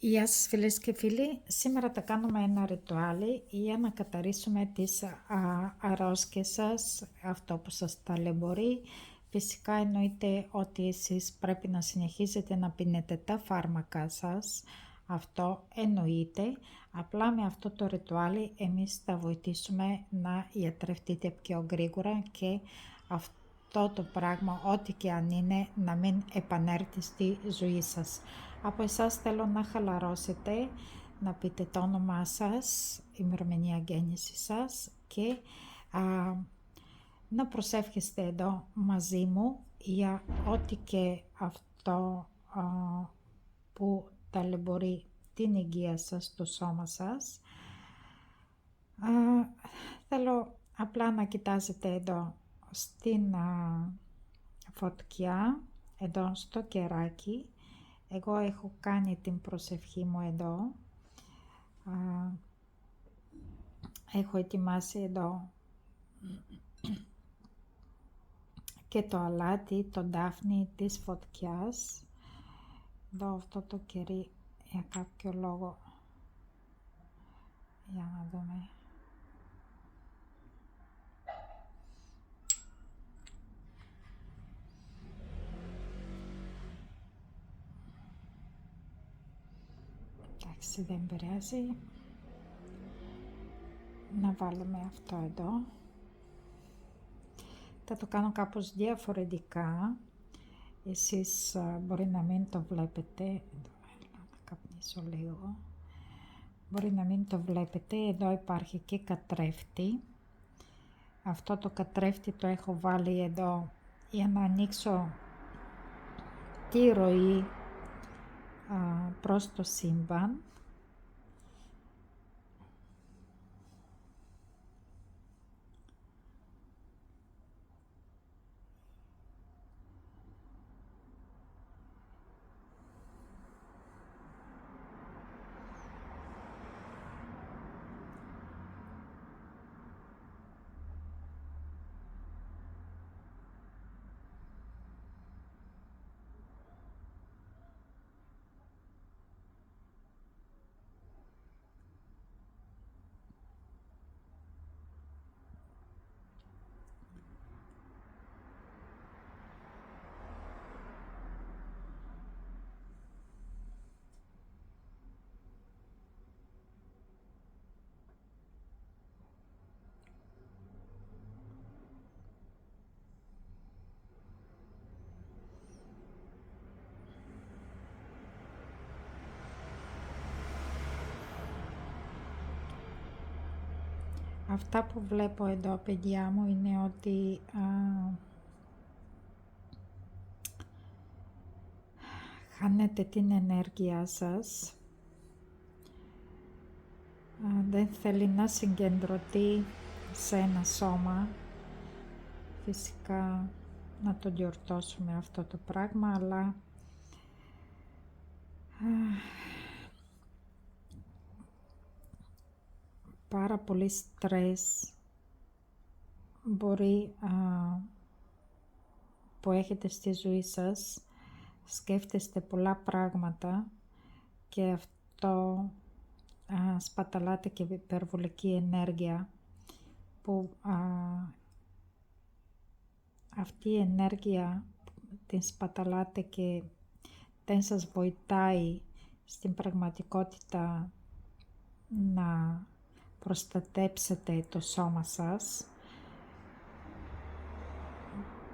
Γεια σας φίλες και φίλοι, σήμερα θα κάνουμε ένα ρητουάλι για να καταρρίσουμε τις αρρώσκες σας, αυτό που σας ταλαιπωρεί. Φυσικά εννοείται ότι εσείς πρέπει να συνεχίζετε να πίνετε τα φάρμακα σας, αυτό εννοείται. Απλά με αυτό το ρητουάλι εμείς θα βοηθήσουμε να ιατρευτείτε πιο γρήγορα και αυτό το πράγμα, ό,τι και αν είναι, να μην επανέλθει στη ζωή σας. Από εσάς θέλω να χαλαρώσετε, να πείτε το όνομά σας, ημερομηνία γέννησης σας και να προσεύχεστε εδώ μαζί μου για ό,τι και αυτό που ταλαιπωρεί την υγεία σας, το σώμα σας. Θέλω απλά να κοιτάζετε εδώ στην φωτιά, εδώ στο κεράκι. Εγώ έχω κάνει την προσευχή μου εδώ. Έχω ετοιμάσει εδώ και το αλάτι, το ντάφνι της φωτιάς. Εδώ αυτό το κερί για κάποιο λόγο. Για να δούμε. Εντάξει, δεν πειράζει. Να βάλουμε αυτό εδώ. Θα το κάνω κάπως διαφορετικά. Εσείς μπορεί να μην το βλέπετε. Εδώ, να καπνίσω λίγο. Μπορεί να μην το βλέπετε. Εδώ υπάρχει και καθρέφτη. Αυτό το καθρέφτη το έχω βάλει εδώ για να ανοίξω τη ροή προς το σύμπαν. Αυτά που βλέπω εδώ, παιδιά μου, είναι ότι χάνετε την ενέργειά σας. Δεν θέλει να συγκεντρωθεί σε ένα σώμα. Φυσικά να το διορθώσουμε αυτό το πράγμα, αλλά πάρα πολύ στρες μπορεί που έχετε στη ζωή σας, σκέφτεστε πολλά πράγματα και αυτό σπαταλάτε και υπερβολική ενέργεια που αυτή η ενέργεια την σπαταλάτε και δεν σας βοηθάει στην πραγματικότητα να προστατέψετε το σώμα σας.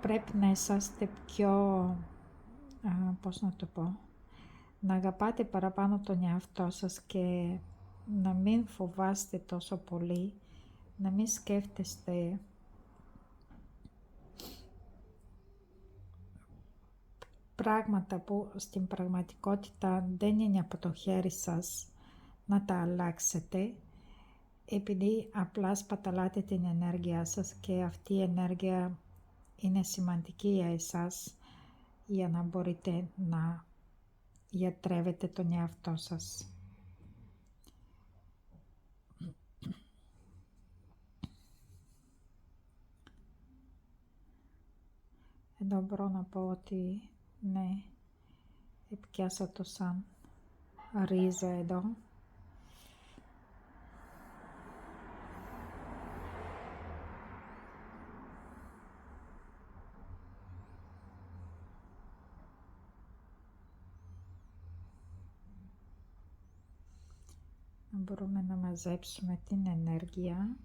Πρέπει να είσαστε πιο, πώς να το πω, να αγαπάτε παραπάνω τον εαυτό σας και να μην φοβάστε τόσο πολύ, να μην σκέφτεστε πράγματα που στην πραγματικότητα δεν είναι από το χέρι σας να τα αλλάξετε, επειδή απλά σπαταλάτε την ενέργειά σας και αυτή η ενέργεια είναι σημαντική για εσάς για να μπορείτε να γιατρεύετε τον εαυτό σας. Εδώ μπορώ να πω ότι ναι, επιάσα το σαν ρίζα εδώ. Μπορούμε να μαζέψουμε την ενέργεια.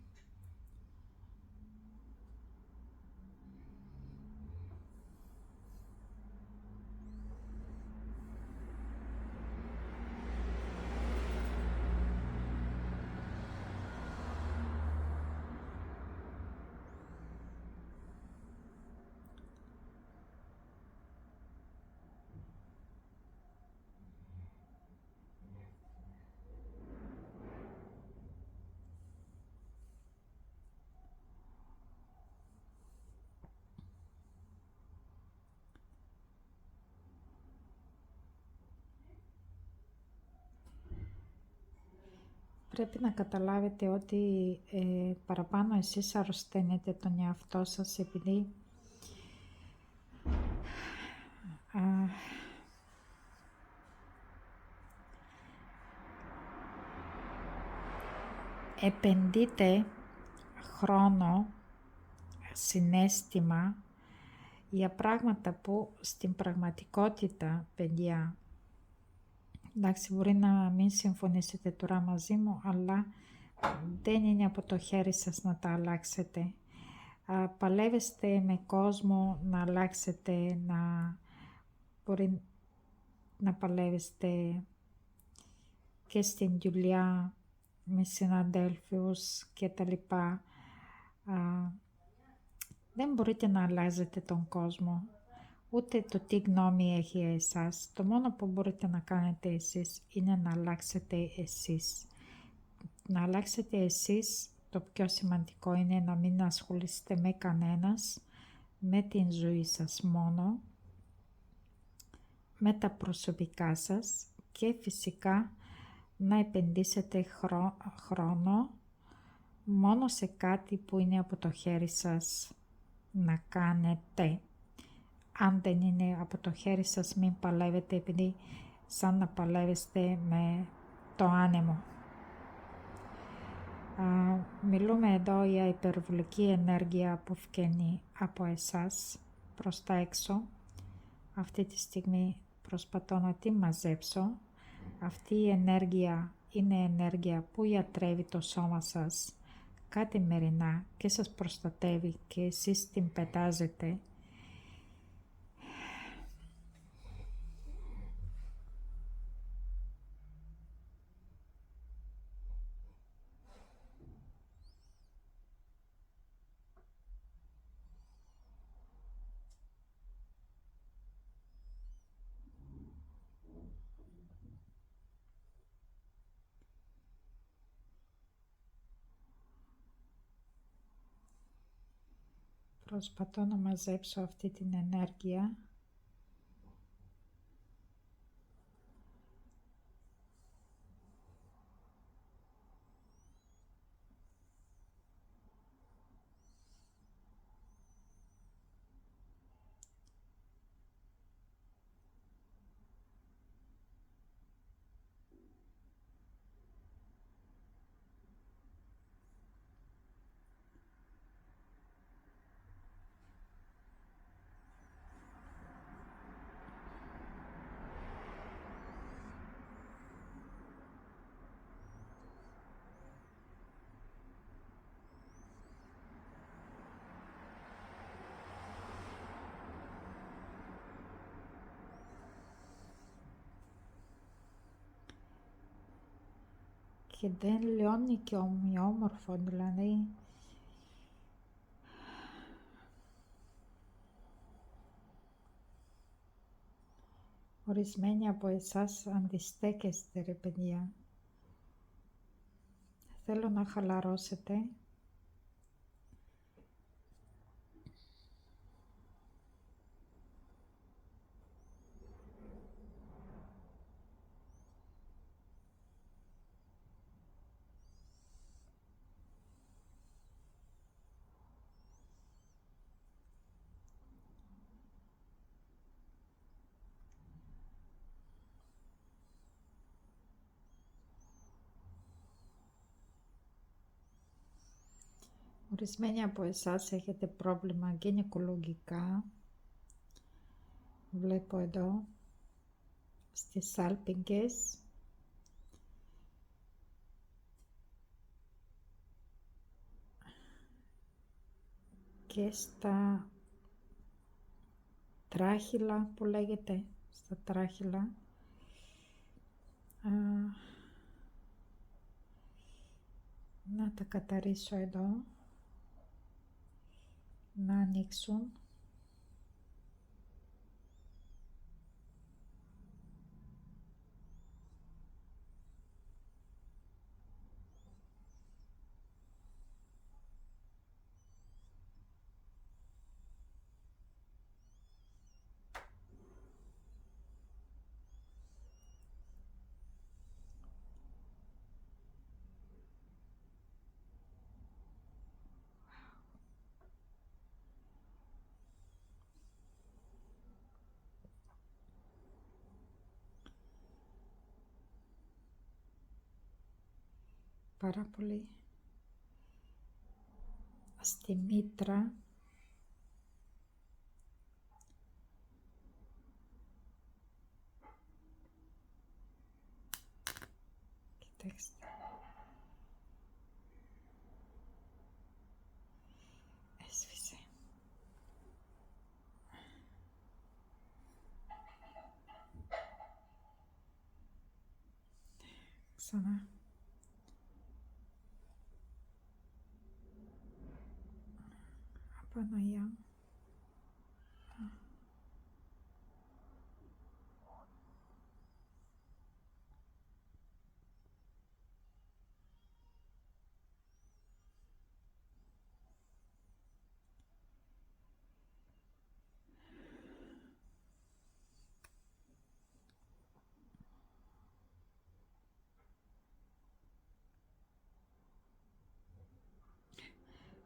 Πρέπει να καταλάβετε ότι παραπάνω εσείς αρρωσταίνετε τον εαυτό σας επειδή επενδύτε χρόνο, συναίσθημα για πράγματα που στην πραγματικότητα, παιδιά, εντάξει, μπορεί να μην συμφωνήσετε τώρα μαζί μου, αλλά δεν είναι από το χέρι σας να τα αλλάξετε. Παλεύεστε με κόσμο να αλλάξετε, μπορεί να παλεύεστε και στην δουλειά με συναδέλφους και τα λοιπά. Δεν μπορείτε να αλλάζετε τον κόσμο, ούτε το τι γνώμη έχει εσάς. Το μόνο που μπορείτε να κάνετε εσείς είναι να αλλάξετε εσείς. Να αλλάξετε εσείς, το πιο σημαντικό είναι να μην ασχολείστε με κανένας, με την ζωή σας μόνο, με τα προσωπικά σας και φυσικά να επενδύσετε χρόνο μόνο σε κάτι που είναι από το χέρι σας να κάνετε. Αν δεν είναι από το χέρι σας, μην παλεύετε, επειδή σαν να παλεύεστε με το άνεμο. Μιλούμε εδώ για υπερβολική ενέργεια που βγαίνει από εσάς προς τα έξω. Αυτή τη στιγμή προσπαθώ να τη μαζέψω. Αυτή η ενέργεια είναι ενέργεια που γιατρεύει το σώμα σας καθημερινά και σας προστατεύει και εσείς την πετάζετε. Προσπαθώ να μαζέψω αυτή την ενέργεια. Και δεν λιώνει και ομοιόμορφο, δηλαδή ορισμένοι από εσάς αντιστέκεστε, ρε παιδιά. Θέλω να χαλαρώσετε. Ορισμένοι από εσάς έχετε πρόβλημα γυναικολογικά. Βλέπω εδώ στις σάλπιγγες και στα τράχυλα που λέγεται, στα τράχυλα. Να τα καταρρίσω εδώ, να ανοίξουν. Πάρα πολύ στη μήτρα. Κοιτάξτε. Έσβησε. Ξανά. Παναγιά.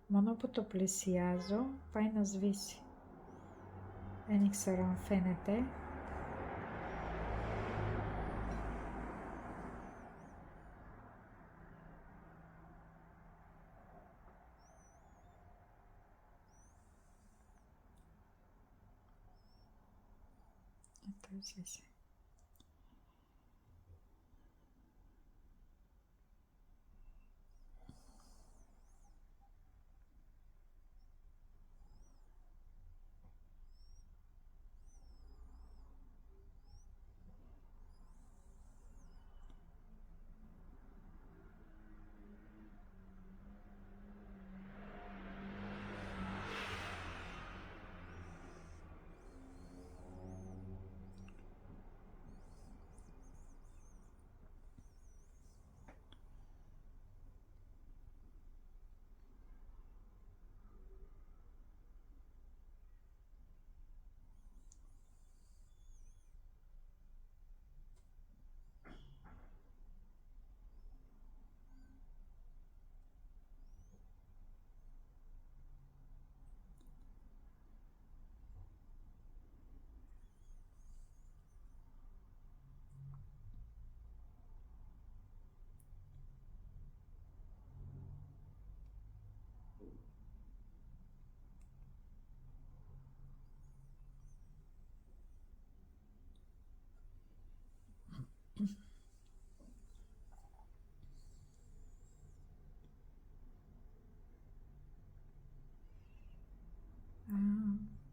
Μόνο που το πλησιάζω πάει να σβήσει. Δεν ξέρω αν φαίνεται. Το σβήσει.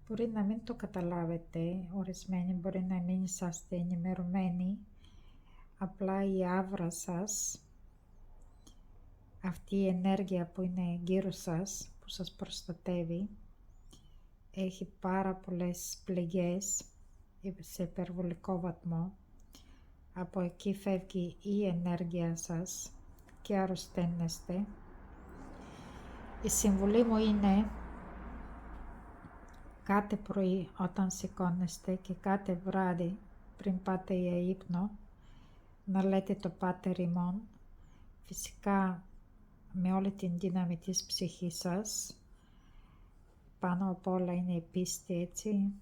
Μπορεί να μην το καταλάβετε, ορισμένοι μπορεί να μην είσαστε ενημερωμένοι, απλά η άβρα σας, αυτή η ενέργεια που είναι γύρω σας, που σας προστατεύει, έχει πάρα πολλές πληγές σε υπερβολικό βαθμό. Από εκεί φεύγει η ενέργεια σας και αρρωσταίνεστε. Η συμβουλή μου είναι κάθε πρωί όταν σηκώνεστε και κάθε βράδυ πριν πάτε για ύπνο να λέτε το Πάτερ ημών, φυσικά με όλη την δύναμη της ψυχής σας. Πάνω απ' όλα είναι η πίστη, έτσι.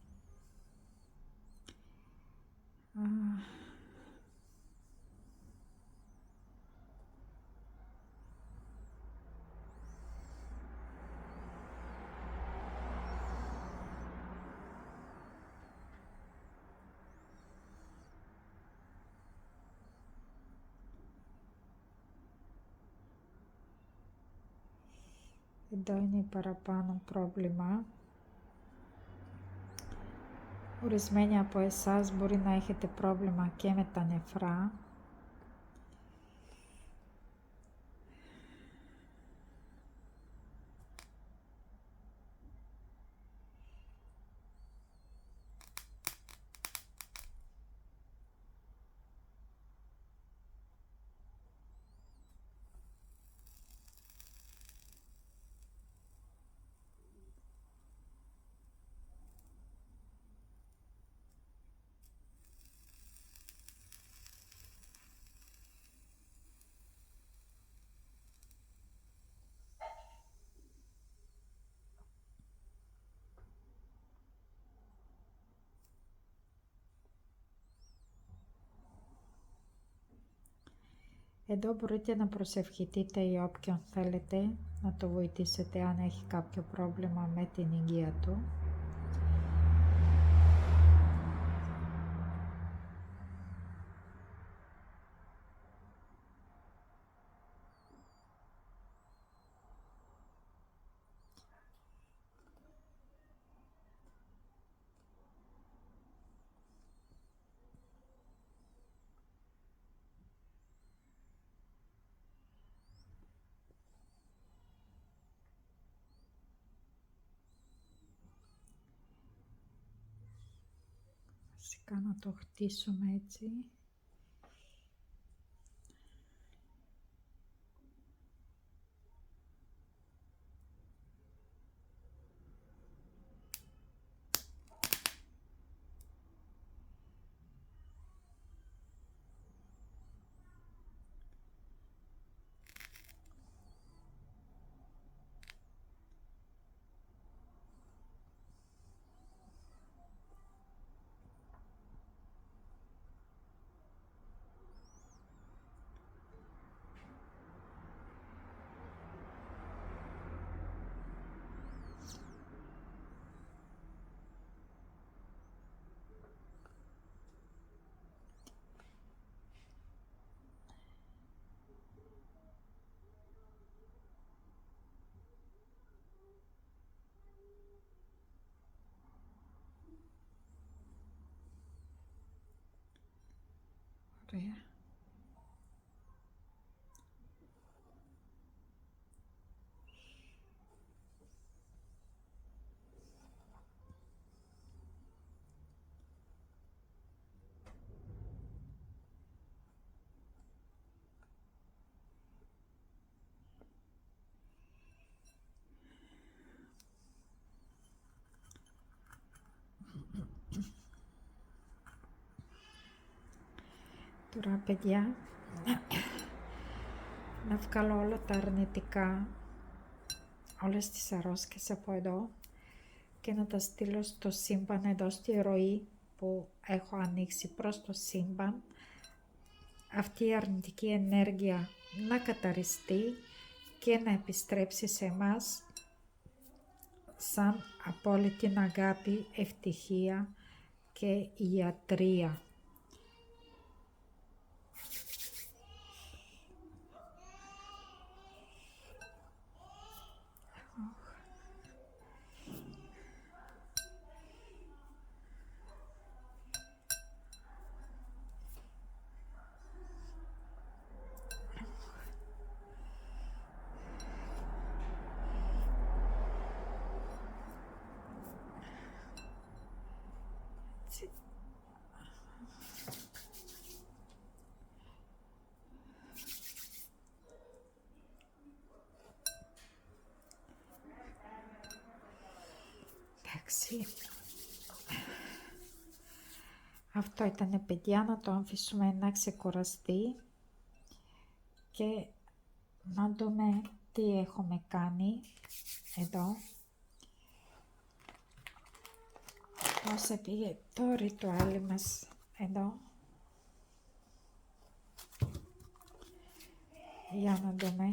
Εδώ είναι παραπάνω πρόβλημα. Ορισμένοι από εσάς μπορεί να έχετε πρόβλημα και με τα νεφρά. Εδώ μπορείτε να προσευχηθείτε ή όποιον θέλετε να το βοηθήσετε αν έχει κάποιο πρόβλημα με την υγεία του. Βασικά να το χτίσουμε έτσι. Ωραία. Τώρα, παιδιά, να βγάλω όλα τα αρνητικά, όλες τις αρρώσκες από εδώ και να τα στείλω στο σύμπαν εδώ στη ροή που έχω ανοίξει προς το σύμπαν. Αυτή η αρνητική ενέργεια να καταριστεί και να επιστρέψει σε εμάς σαν απόλυτη αγάπη, ευτυχία και ιατρία. Εντάξει, αυτό ήταν, παιδιά, να το αφήσουμε να ξεκουραστεί και να δούμε τι έχουμε κάνει εδώ. Πώς πήγε το ρитуάλι μας εδώ. Για να δούμε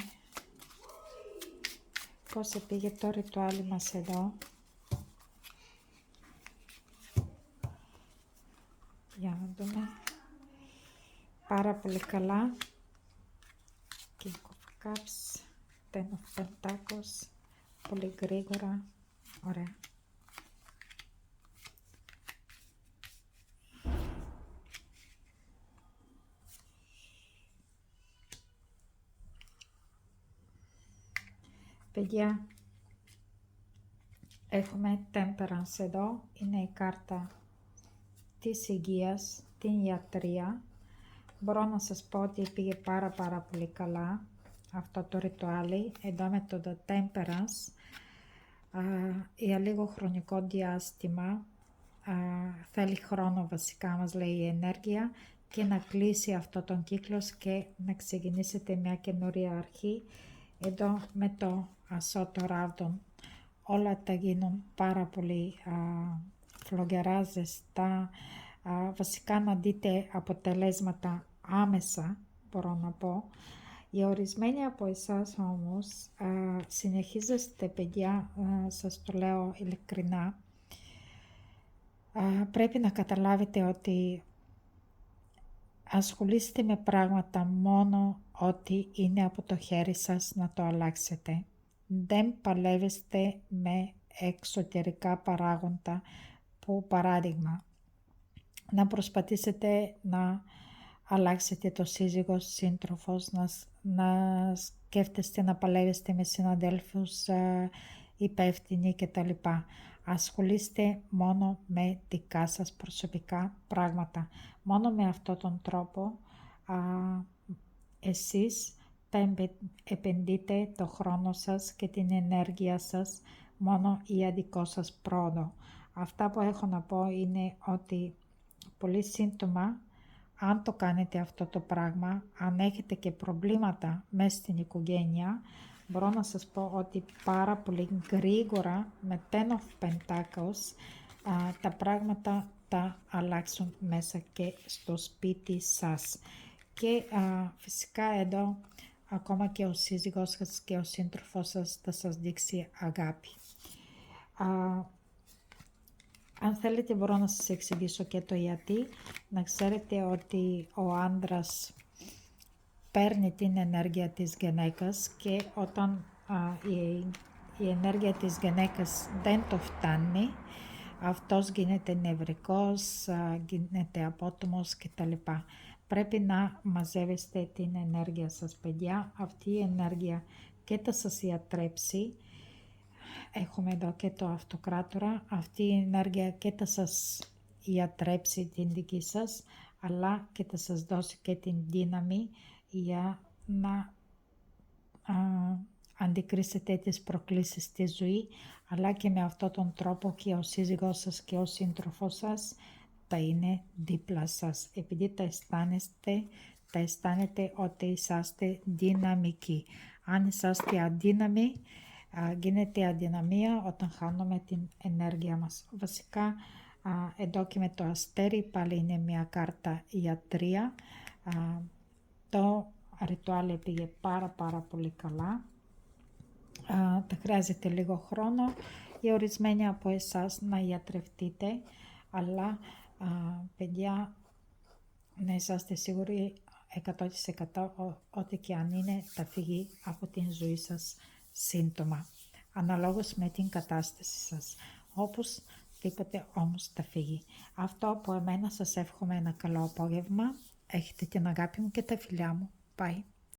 πώς πήγε το ρитуάλι μας εδώ. Για να δούμε. Πάρα πολύ καλά. King of Cups, Ten of Pentacles, πολύ γρήγορα. Ωραία. Παιδιά, έχουμε Temperance εδώ, είναι η κάρτα της υγείας, την ιατρία. Μπορώ να σας πω ότι πήγε πάρα πολύ καλά αυτό το ρητουάλι, εδώ με το Temperance, για λίγο χρονικό διάστημα, θέλει χρόνο βασικά μας λέει η ενέργεια και να κλείσει αυτό τον κύκλο και να ξεκινήσετε μια καινούρια αρχή. Εδώ με το ασώτο ράβδον όλα τα γίνουν πάρα πολύ φλογερά, ζεστά, βασικά να δείτε αποτελέσματα άμεσα, μπορώ να πω. Για ορισμένοι από εσάς όμως συνεχίζεστε, παιδιά, σας το λέω ειλικρινά, πρέπει να καταλάβετε ότι ασχολείστε με πράγματα μόνο ότι είναι από το χέρι σας να το αλλάξετε. Δεν παλεύεστε με εξωτερικά παράγοντα που, παράδειγμα, να προσπαθήσετε να αλλάξετε το σύζυγο, σύντροφος, να σκέφτεστε να παλεύεστε με συναδέλφους υπεύθυνοι κτλ. Ασχολείστε μόνο με δικά σας προσωπικά πράγματα. Μόνο με αυτόν τον τρόπο εσείς θα επενδύετε το χρόνο σας και την ενέργεια σας μόνο για δικό σας πρόοδο. Αυτά που έχω να πω είναι ότι πολύ σύντομα, αν το κάνετε αυτό το πράγμα, αν έχετε και προβλήματα μέσα στην οικογένεια, μπορώ να σας πω ότι πάρα πολύ γρήγορα με Ten of Pentacles τα πράγματα θα αλλάξουν μέσα και στο σπίτι σας. Και φυσικά εδώ ακόμα και ο σύζυγός σας και ο σύντροφός σας θα σας δείξει αγάπη. Αν θέλετε μπορώ να σας εξηγήσω και το γιατί. Να ξέρετε ότι ο άντρας παίρνει την ενέργεια της γυναίκας και όταν η ενέργεια της γυναίκας δεν το φτάνει, αυτός γίνεται νευρικός, γίνεται απότομος κτλ. Πρέπει να μαζεύεστε την ενέργεια σας, παιδιά. Αυτή η ενέργεια και θα σας ιατρέψει. Έχουμε εδώ και το αυτοκράτορα. Αυτή η ενέργεια και θα σας ιατρέψει την δική σας, αλλά και θα σας δώσει και την δύναμη για να αντικρίσετε τις προκλήσεις στη ζωή, αλλά και με αυτόν τον τρόπο και ο σύζυγός σας και ο σύντροφός σας θα είναι δίπλα σας. Επειδή τα αισθάνετε ότι είσαστε δυναμικοί. Αν είσαστε αδύναμοι, γίνεται αδυναμία όταν χάνουμε την ενέργεια μας. Βασικά εδώ και με το αστέρι πάλι είναι μια κάρτα ιατρία. Το ρητουάλι πήγε πάρα πολύ καλά. Θα χρειάζεται λίγο χρόνο για ορισμένοι από εσάς να ιατρευτείτε, αλλά παιδιά, να είσαστε σίγουροι 100% ότι και αν είναι θα φύγει από την ζωή σας σύντομα, αναλόγως με την κατάσταση σας. Όπως τίποτε όμως θα φύγει. Αυτό από εμένα, σας εύχομαι ένα καλό απόγευμα. Έχετε την αγάπη μου και τα φιλιά μου. Bye.